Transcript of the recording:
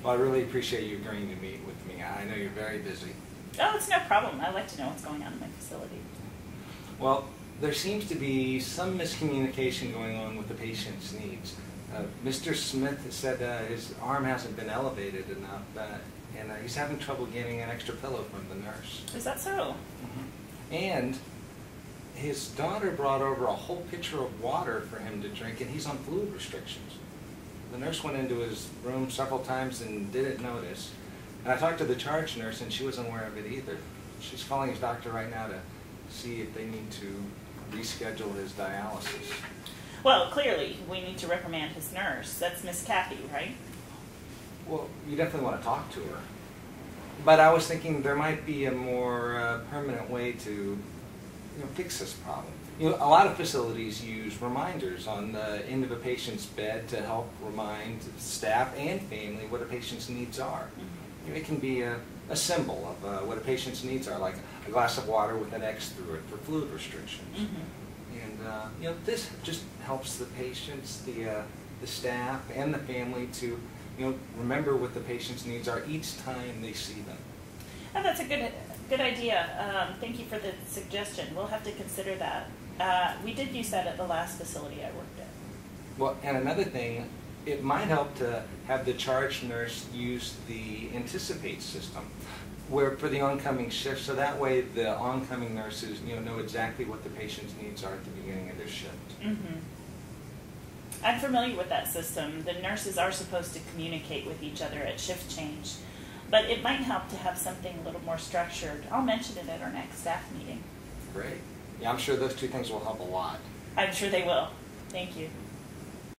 Well, I really appreciate you agreeing to meet with me. I know you're very busy. Oh, it's no problem. I like to know what's going on in my facility. Well, there seems to be some miscommunication going on with the patient's needs. Mr. Smith said his arm hasn't been elevated enough, and he's having trouble getting an extra pillow from the nurse. Is that so? Mm-hmm. And his daughter brought over a whole pitcher of water for him to drink, and he's on fluid restrictions. The nurse went into his room several times and didn't notice. And I talked to the charge nurse, and she wasn't aware of it either. She's calling his doctor right now to see if they need to reschedule his dialysis. Well, clearly, we need to reprimand his nurse. That's Miss Kathy, right? Well, you definitely want to talk to her. But I was thinking there might be a more permanent way to fix this problem. A lot of facilities use reminders on the end of a patient's bed to help remind staff and family what a patient's needs are. Mm-hmm. It can be a symbol of what a patient's needs are, like a glass of water with an X through it for fluid restrictions. Mm-hmm. And this just helps the patients, the staff, and the family to remember what the patient's needs are each time they see them. Oh, that's a good idea. Thank you for the suggestion. We'll have to consider that. We did use that at the last facility I worked at. Well, and another thing, it might help to have the charge nurse use the Anticipate system for the oncoming shift, so that way the oncoming nurses know exactly what the patient's needs are at the beginning of their shift. Mm-hmm. I'm familiar with that system. The nurses are supposed to communicate with each other at shift change, but it might help to have something a little more structured. I'll mention it at our next staff meeting. Great. Yeah, I'm sure those two things will help a lot. I'm sure they will. Thank you.